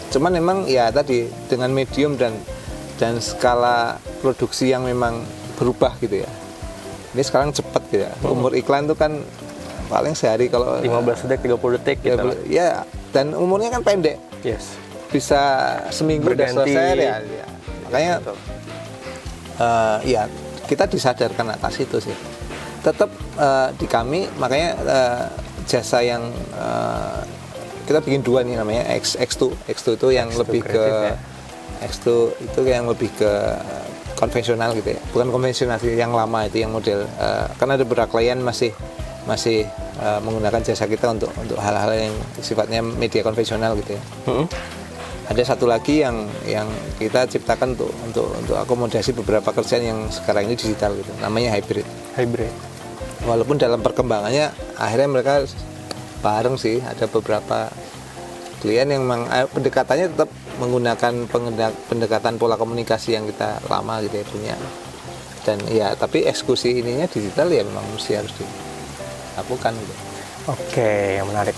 cuman memang ya tadi dengan medium dan skala produksi yang memang berubah gitu ya. Ini sekarang cepat gitu ya. Umur iklan itu kan paling sehari kalau 15 detik, 30 detik gitu. Ya, dan umurnya kan pendek. Yes. Bisa seminggu udah selesai ya. Makanya ya kita disadarkan atas itu sih. Tetap di kami, makanya jasa yang kita bikin dua nih namanya X2 itu yang X2 lebih ke ya. X2 itu yang lebih ke konvensional gitu ya, bukan konvensional sih, yang lama itu yang model karena ada beberapa klien masih masih menggunakan jasa kita untuk hal-hal yang sifatnya media konvensional gitu ya. Ada satu lagi yang kita ciptakan untuk akomodasi beberapa kerjaan yang sekarang ini digital gitu, namanya hybrid. Walaupun dalam perkembangannya akhirnya mereka bareng sih, ada beberapa klien yang memang pendekatannya tetap menggunakan pendekatan pola komunikasi yang kita lama gitu ya punya. Dan ya tapi eksekusi ininya digital ya memang mesti harus dilakukan gitu. Oke, menarik.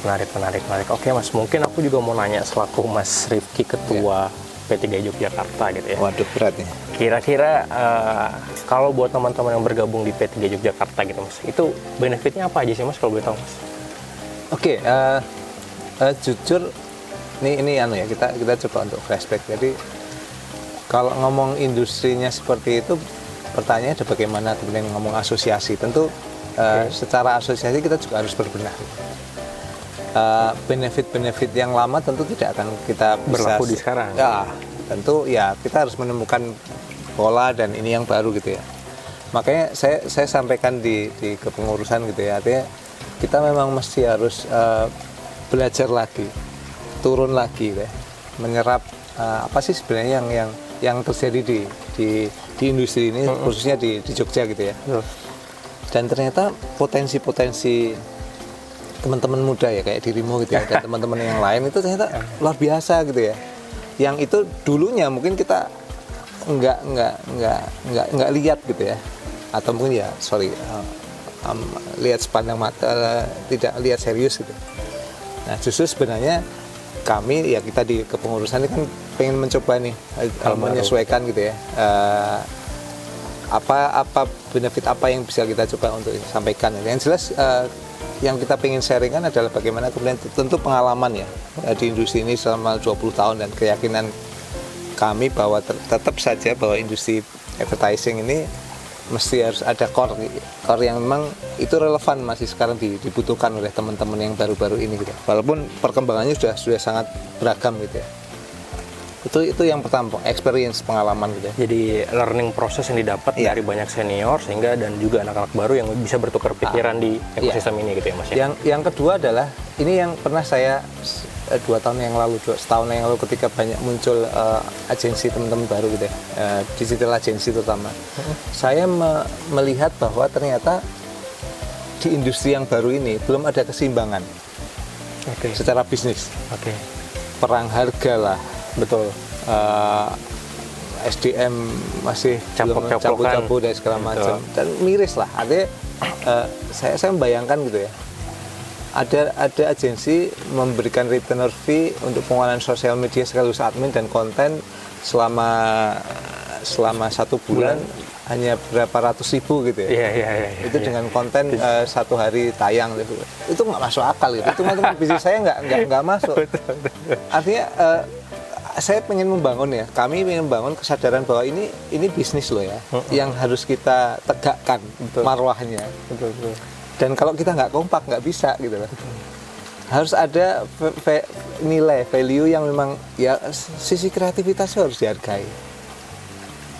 Oke Mas, mungkin aku juga mau nanya selaku Mas Rifki Ketua P3 Yogyakarta gitu ya. Waduh, berat nih. Kira-kira kalau buat teman-teman yang bergabung di P3 Yogyakarta gitu Mas, itu benefitnya apa aja sih Mas kalau boleh tahu Mas? Oke, jujur ini anu ya, kita coba untuk flashback. Jadi kalau ngomong industrinya seperti itu, pertanyaannya ada bagaimana kemudian ngomong asosiasi. Tentu secara asosiasi kita juga harus berbenah. Benefit-benefit yang lama tentu tidak akan kita bisa berlaku di sekarang. Ya, tentu ya kita harus menemukan pola dan ini yang baru gitu ya. Makanya saya sampaikan di kepengurusan gitu ya, artinya kita memang mesti harus belajar lagi, turun lagi ya, menyerap apa sih sebenarnya yang terjadi di industri ini, khususnya di Jogja gitu ya. Dan ternyata potensi-potensi teman-teman muda ya kayak dirimu gitu ya, dan teman-teman yang lain itu ternyata luar biasa gitu ya. Yang itu dulunya mungkin kita nggak lihat gitu ya, atau mungkin ya lihat sepandang mata, tidak lihat serius gitu. Nah justru sebenarnya kami ya kita di kepengurusan ini kan pengen mencoba nih menyesuaikan gitu ya, apa benefit apa yang bisa kita coba untuk sampaikan. Yang jelas yang kita pengen sharingkan adalah bagaimana kemudian tentu pengalaman ya di industri ini selama 20 tahun dan keyakinan kami bahwa tetap saja bahwa industri advertising ini mesti harus ada core yang memang itu relevan masih sekarang dibutuhkan oleh teman-teman yang baru-baru ini gitu. Walaupun perkembangannya sudah sangat beragam gitu ya. Itu yang pertama, experience, pengalaman gitu ya. Jadi learning proses yang didapat dari banyak senior sehingga dan juga anak-anak baru yang bisa bertukar pikiran di ekosistem ini gitu ya Mas ya. Yang kedua adalah ini yang pernah saya 2 tahun yang lalu, setahun yang lalu ketika banyak muncul agensi teman-teman baru gitu ya, digital agensi terutama. Saya melihat bahwa ternyata di industri yang baru ini belum ada keseimbangan secara bisnis. Perang harga lah. Betul. SDM masih campur-campur dan segala macam, dan miris lah. Artinya saya membayangkan gitu ya, ada agensi memberikan retainer fee untuk pengelolaan sosial media sekaligus admin dan konten selama 1 bulan hanya berapa ratus ribu gitu ya. Itu dengan konten 1 hari tayang gitu. Itu nggak masuk akal gitu. Itu teman-teman bisnis saya nggak masuk. Artinya saya pengen membangun ya, kami ingin membangun kesadaran bahwa ini bisnis loh ya, yang harus kita tegakkan marwahnya. Dan kalau kita nggak kompak nggak bisa gitu loh. Harus ada nilai value yang memang ya sisi kreativitasnya harus dihargai.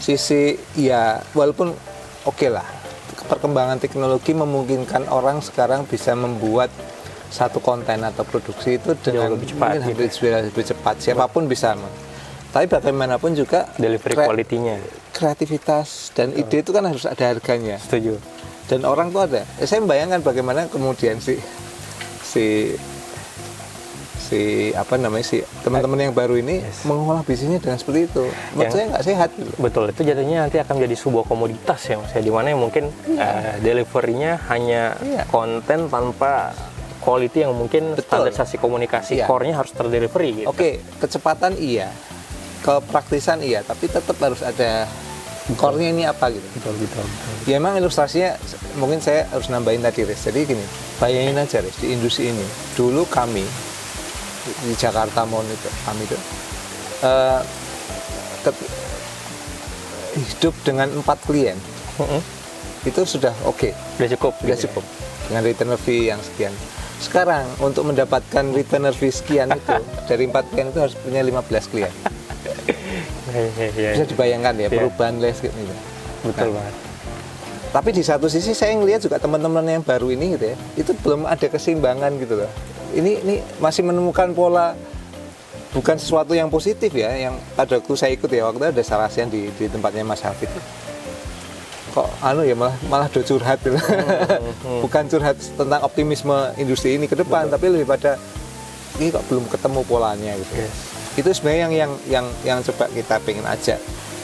Sisi ya walaupun oke lah, perkembangan teknologi memungkinkan orang sekarang bisa membuat satu konten atau produksi itu dengan lebih cepat, lebih cepat. Siapapun bisa. Tapi bagaimanapun juga delivery quality-nya, kreativitas dan ide itu kan harus ada harganya. Setuju. Dan orang tuh ada. Saya membayangkan bagaimana kemudian si teman-teman yang baru ini mengolah bisnisnya dengan seperti itu. Menurut saya nggak sehat. Betul, itu jadinya nanti akan menjadi sebuah komoditas ya Mas, di mana mungkin delivery-nya hanya konten tanpa quality yang mungkin standarisasi komunikasi core-nya harus terdelivery gitu. Oke, kecepatan iya, kepraktisan iya, tapi tetap harus ada core-nya ini apa gitu. Betul. Ya emang ilustrasinya mungkin saya harus nambahin tadi Riz. Jadi gini, bayangin aja Riz, di industri ini dulu kami di Jakarta kami itu hidup dengan 4 klien. Itu sudah oke. Udah cukup. Dengan retainer fee yang sekian. Sekarang untuk mendapatkan retainer fee sekian itu dari 4 klien itu harus punya 15 klien. Bisa dibayangkan ya perubahan landscape ini. Betul banget. Tapi di satu sisi saya ngelihat juga teman-teman yang baru ini gitu ya, itu belum ada keseimbangan gitu loh. Ini masih menemukan pola, bukan sesuatu yang positif ya. Yang padaku saya ikut ya, waktu itu ada Sarasian di tempatnya Mas Hafid. Kok ya malah do curhat gitu. Bukan curhat tentang optimisme industri ini ke depan, tapi lebih pada ini kok belum ketemu polanya gitu. Itu sebenarnya yang coba kita pengen ajak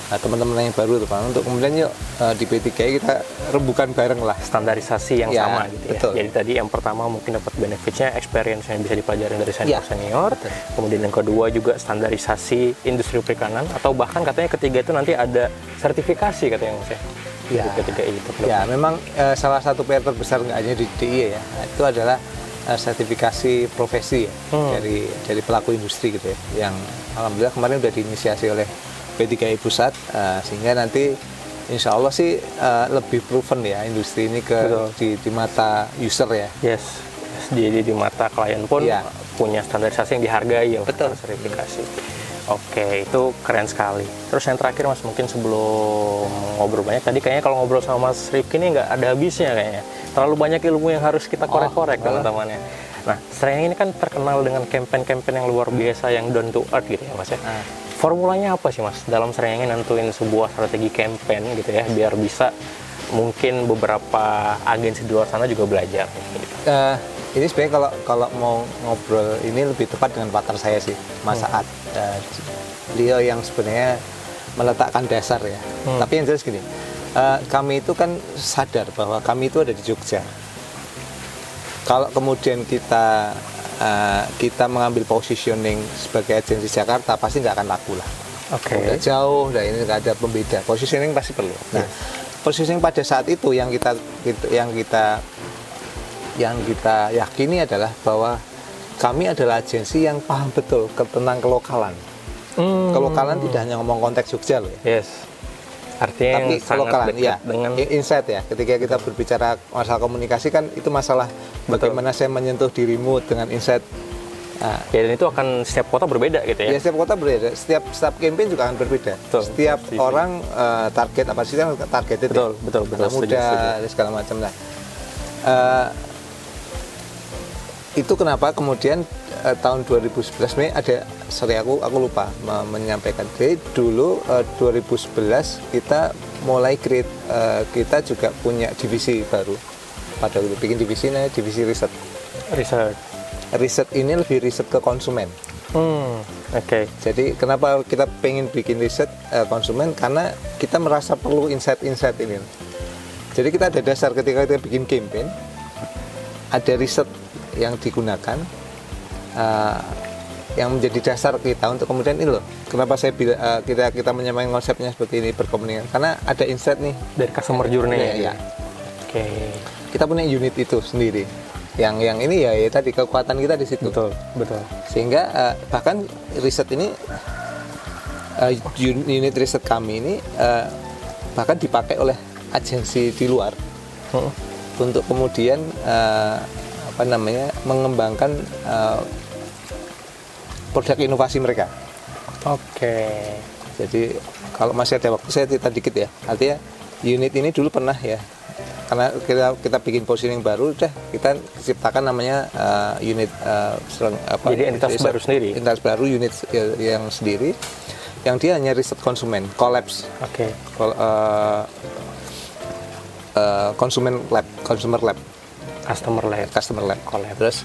teman-teman yang baru tuh Pak, untuk kemudian yuk di P3I kita rembukan bareng lah standarisasi yang sama gitu ya. Betul. Jadi tadi yang pertama mungkin dapat benefitnya, experience yang bisa dipelajari dari senior. Kemudian yang kedua juga standarisasi industri perikanan, atau bahkan katanya ketiga itu nanti ada sertifikasi katanya Mas ya. Ya, P3I itu. Ya, memang salah satu PR terbesar nggak hanya di DIY ya, itu adalah sertifikasi profesi ya, dari pelaku industri gitu ya, yang alhamdulillah kemarin udah diinisiasi oleh P3I Pusat, sehingga nanti insya Allah sih lebih proven ya industri ini di mata user ya. Yes. Jadi di mata klien pun punya standarisasi yang dihargai ya. Betul. Sertifikasi. Oke, itu keren sekali. Terus yang terakhir Mas, mungkin sebelum ngobrol banyak, tadi kayaknya kalau ngobrol sama Mas Rifki ini nggak ada habisnya kayaknya. Terlalu banyak ilmu yang harus kita korek-korek teman-temannya. Nah, Serengenge ini kan terkenal dengan campaign-campaign yang luar biasa, yang down to earth gitu ya Mas ya. Formulanya apa sih Mas dalam Serengenge nentuin sebuah strategi campaign gitu ya, biar bisa mungkin beberapa agensi di luar sana juga belajar gitu. Ini sebenarnya kalau mau ngobrol ini lebih tepat dengan partner saya sih, Mas Saad. Beliau yang sebenarnya meletakkan dasar ya. Tapi yang jelas gini, kami itu kan sadar bahwa kami itu ada di Jogja. Kalau kemudian kita mengambil positioning sebagai agensi Jakarta, pasti nggak akan laku lah. Udah jauh, ini nggak ada pembeda. Positioning pasti perlu. Nah, positioning pada saat itu yang kita yakini adalah bahwa kami adalah agensi yang paham betul tentang kelokalan. Kelokalan tidak hanya ngomong konteks Jogja loh. Yes. Artinya tapi kelokalan ya, dengan insight ya. Ketika kita berbicara masalah komunikasi kan itu masalah bagaimana saya menyentuh dirimu dengan insight. Nah, ya, dan itu akan setiap kota berbeda gitu ya. Ya, setiap kota berbeda. Setiap campaign juga akan berbeda. Betul. Setiap orang target apa sih kan targeted. Betul. Anak muda segala macam lah. Itu kenapa kemudian tahun 2011 Mei ada, aku lupa menyampaikan. Jadi dulu 2011 kita mulai create, kita juga punya divisi baru. Pada waktu bikin divisi riset. Riset ini lebih riset ke konsumen. Jadi kenapa kita pengen bikin riset konsumen, karena kita merasa perlu insight ini. Jadi kita ada dasar ketika kita bikin campaign, ada riset yang digunakan, yang menjadi dasar kita untuk kemudian ini loh. Kenapa saya kita menyampaikan konsepnya seperti ini, berkomunikasi, karena ada insight nih dari customer journey. Ya. Kita punya unit itu sendiri. Yang ini ya tadi kekuatan kita di situ. Betul. Sehingga bahkan riset ini, unit riset kami ini bahkan dipakai oleh agensi di luar untuk kemudian mengembangkan produk inovasi mereka. Jadi kalau masih ada waktu saya cerita dikit ya. Artinya unit ini dulu pernah ya, karena kita bikin positioning baru, udah kita ciptakan namanya unit jadi entitas baru sendiri. Entitas baru, unit yang sendiri, yang dia hanya riset konsumen, collabs. Consumer lab. Customer lab. Terus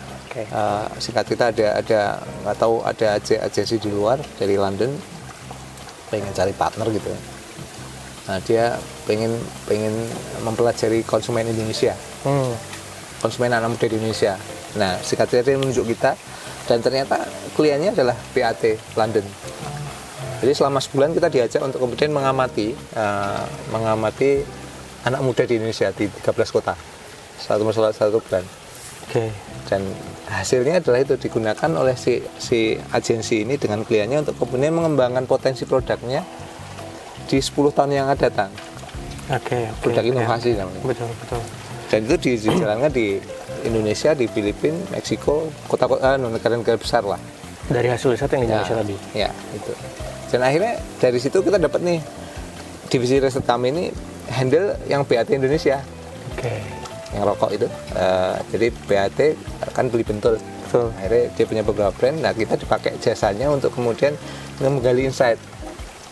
singkat kita ada nggak tahu, ada agensi di luar dari London pengen cari partner gitu. Nah, dia pengen mempelajari konsumen Indonesia, konsumen anak muda di Indonesia. Nah, singkat cerita dia menunjuk kita, dan ternyata kliennya adalah PAT London. Jadi selama sebulan kita diajak untuk kemudian mengamati anak muda di Indonesia di 13 kota, satu bulan. Dan hasilnya adalah itu digunakan oleh si agensi ini dengan kliennya untuk kemudian mengembangkan potensi produknya di 10 tahun yang akan datang. Produk inovasi namanya. Betul. Dan itu dijalankan di Indonesia, di Filipina, Meksiko, kota-kota negara-negara besar lah. Dari hasil riset yang di Indonesia tadi. Ya, itu. Dan akhirnya dari situ kita dapat nih, divisi riset kami ini handle yang BAT Indonesia, Oke. yang rokok itu. Jadi BAT kan beli bentul. Betul. Akhirnya dia punya beberapa brand, nah kita dipakai jasanya untuk kemudian menggali insight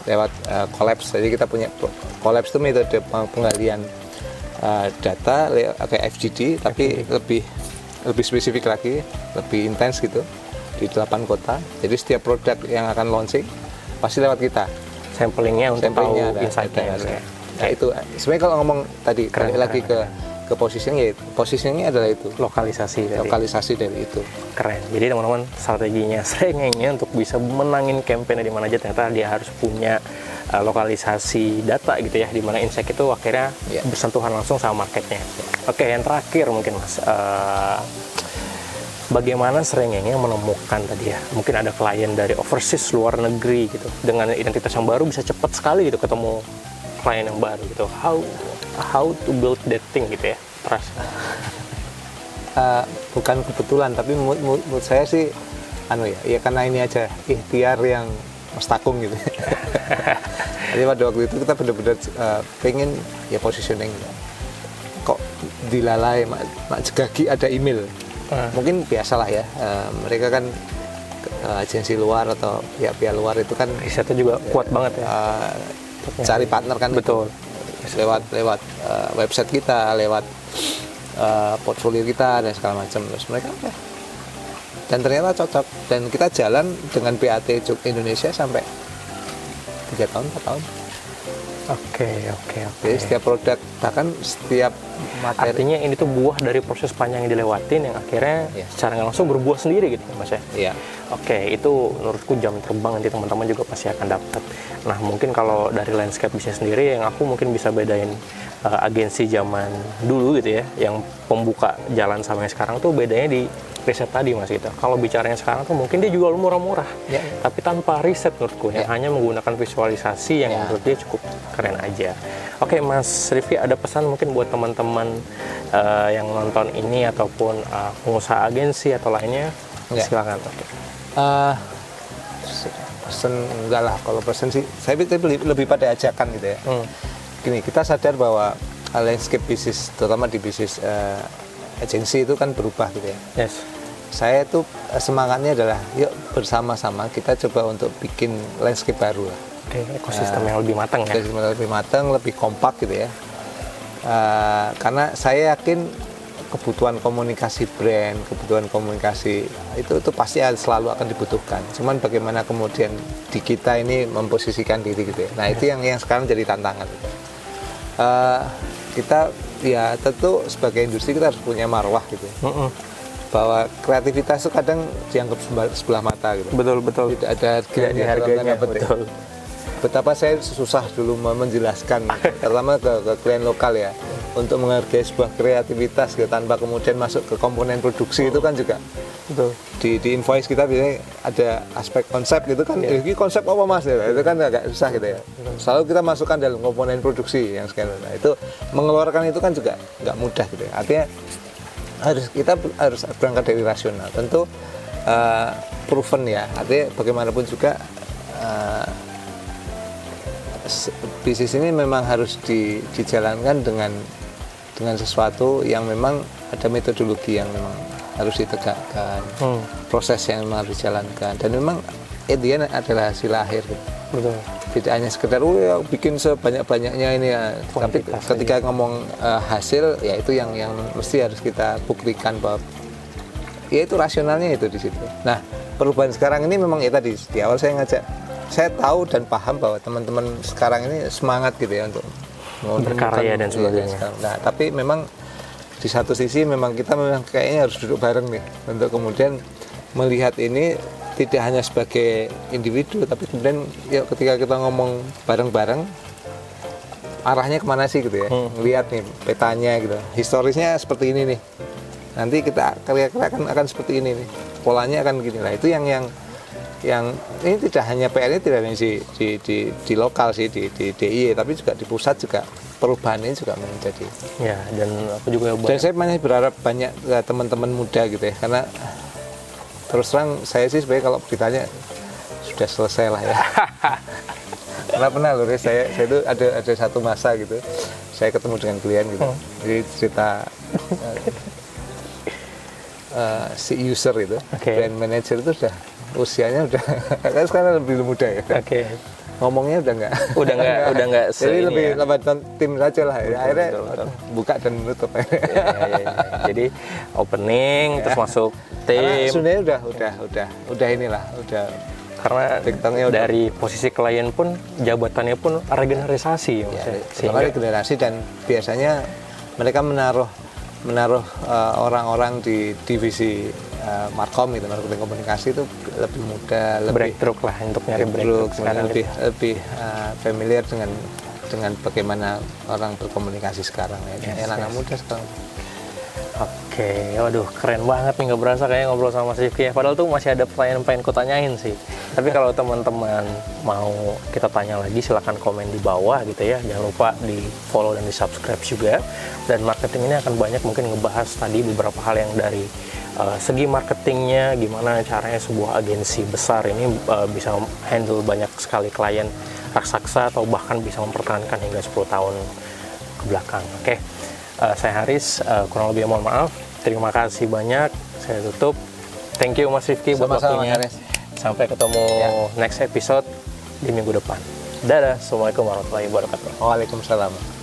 lewat collapse. Jadi kita punya collapse itu metode penggalian data kayak FGD, tapi lebih spesifik lagi, lebih intens gitu di 8 kota. Jadi setiap produk yang akan launching pasti lewat kita. Samplingnya untuk tahu Sampelnya insight-nya. ada. Nah itu sebenarnya kalau ngomong tadi balik lagi ke positioning adalah itu, Lokalisasi dari lokalisasi dari itu. keren. Jadi teman-teman, strateginya Srengenge untuk bisa menangin campaign di mana aja ternyata dia harus punya lokalisasi data gitu ya, di mana insight itu akhirnya bersentuhan langsung sama marketnya. Oke, yang terakhir mungkin Mas, bagaimana Srengenge menemukan tadi ya, mungkin ada klien dari overseas luar negeri gitu dengan identitas yang baru bisa cepat sekali gitu ketemu klien yang baru gitu. How to build that thing gitu ya, trust. Bukan kebetulan, tapi menurut saya sih ya karena ini aja ikhtiar yang mestakung gitu. Jadi pada waktu itu kita benar-benar pengen ya positioning. Kok dilalai mak jegagi ada email. Mungkin biasalah ya, mereka kan agensi luar atau pihak-pihak luar itu kan Risetnya juga kuat banget ya. Cari partner kan. Betul. Lewat website kita, lewat portfolio kita dan segala macam. Terus mereka dan ternyata cocok, dan kita jalan dengan BAT Indonesia sampai 3 tahun 4 tahun. Oke. Jadi setiap produk, bahkan setiap materi. Artinya ini tuh buah dari proses panjang yang dilewatin yang akhirnya secara nggak langsung berbuah sendiri gitu Mas ya. Iya. Oke, itu menurutku jam terbang nanti teman-teman juga pasti akan dapat. Nah, mungkin kalau dari landscape bisnis sendiri yang aku mungkin bisa bedain agensi zaman dulu gitu ya, yang pembuka jalan sama yang sekarang tuh bedanya di riset tadi Mas gitu. Kalau bicaranya sekarang tuh mungkin dia jual murah-murah, tapi tanpa riset menurutku yang hanya menggunakan visualisasi yang menurut dia cukup keren aja. Oke, Mas Rifki, ada pesan mungkin buat teman-teman yang nonton ini ataupun pengusaha agensi atau lainnya? Silakan. Pesan enggak lah, kalau pesan sih saya lebih pada ajakan gitu ya. Gini, kita sadar bahwa landscape bisnis, terutama di bisnis agensi itu kan berubah gitu ya. Yes. Saya tuh semangatnya adalah yuk bersama-sama kita coba untuk bikin landscape baru lah. Oke, ekosistem yang lebih matang ya. Ekosistem yang lebih matang, lebih kompak gitu ya. Karena saya yakin kebutuhan komunikasi brand, kebutuhan komunikasi itu pasti selalu akan dibutuhkan. Cuman bagaimana kemudian di kita ini memposisikan diri gitu ya. Nah itu yang sekarang jadi tantangan. Kita ya tentu sebagai industri kita harus punya marwah gitu. Bahwa kreativitas itu kadang dianggap sebelah mata gitu. Betul. Tidak ada harganya. Betul. Betapa saya susah dulu menjelaskan, terutama ke klien lokal ya, untuk menghargai sebuah kreativitas gitu, tanpa kemudian masuk ke komponen produksi itu kan juga. Betul. Di invoice kita biasanya ada aspek konsep gitu kan. Ini konsep apa Mas? Itu kan agak susah gitu ya. Selalu kita masukkan dalam komponen produksi yang sekian. Nah, itu mengeluarkan itu kan juga nggak mudah gitu ya. Artinya kita harus berangkat dari rasional. Tentu proven ya. Artinya bagaimanapun juga bisnis ini memang harus dijalankan dengan sesuatu yang memang ada metodologi yang memang harus ditegakkan, proses yang memang harus dijalankan, dan memang idealnya adalah hasil akhir. Betul. Tidak hanya sekedar bikin sebanyak-banyaknya ini ya, tapi ketika ngomong hasil ya itu yang mesti harus kita buktikan bahwa ya itu rasionalnya itu di situ. Nah, perubahan sekarang ini memang ya tadi di awal saya tahu dan paham bahwa teman-teman sekarang ini semangat gitu ya untuk berkarya dan sebagainya. Nah, tapi memang di satu sisi memang kita kayaknya harus duduk bareng nih untuk kemudian melihat ini tidak hanya sebagai individu, tapi kemudian ya ketika kita ngomong bareng-bareng arahnya kemana sih gitu ya, lihat nih petanya gitu, historisnya seperti ini nih, nanti kita kira-kira akan seperti ini nih, polanya akan gini lah. Itu yang ini tidak hanya PR-nya tidak hanya di lokal sih, di DIY, tapi juga di pusat juga perubahan ini juga menjadi. Ya, dan aku juga dan saya masih berharap banyak teman-teman muda gitu ya, karena terus terang saya sih sebenarnya kalau ditanya sudah selesai lah ya. Karena pernah loh saya itu ada satu masa gitu, saya ketemu dengan klien gitu. Jadi cerita si user itu, brand manager itu udah usianya udah kan sekarang lebih muda ya. Ngomongnya udah nggak jadi lebih nonton tim saja lah. Akhirnya buka dan nutup. Jadi opening terus masuk tim. Sebenarnya udah inilah, udah karena dari posisi klien pun jabatannya pun regenerasi sehingga regenerasi, dan biasanya mereka menaruh orang-orang di divisi markom gitu, marketing komunikasi itu lebih mudah, lebih breakthrough lah untuk nyari breakthrough sekarang, lebih familiar dengan bagaimana orang berkomunikasi sekarang ya. Anak muda sekarang. Oke, waduh keren banget nih, nggak berasa kayak ngobrol sama Mas Rifki ya. Padahal tuh masih ada pertanyaan yang pengen ku tanyain sih. Tapi kalau teman-teman mau kita tanya lagi, silahkan komen di bawah gitu ya. Jangan lupa di follow dan di subscribe juga. Dan marketing ini akan banyak mungkin ngebahas tadi beberapa hal yang dari segi marketingnya, gimana caranya sebuah agensi besar ini bisa handle banyak sekali klien raksasa atau bahkan bisa mempertahankan hingga 10 tahun ke belakang. Oke. Saya Haris, kurang lebih mohon maaf. Terima kasih banyak. Saya tutup. Thank you Mas Rifki buat waktunya. Sampai ketemu next episode di minggu depan. Dadah. Assalamualaikum warahmatullahi wabarakatuh. Waalaikumsalam.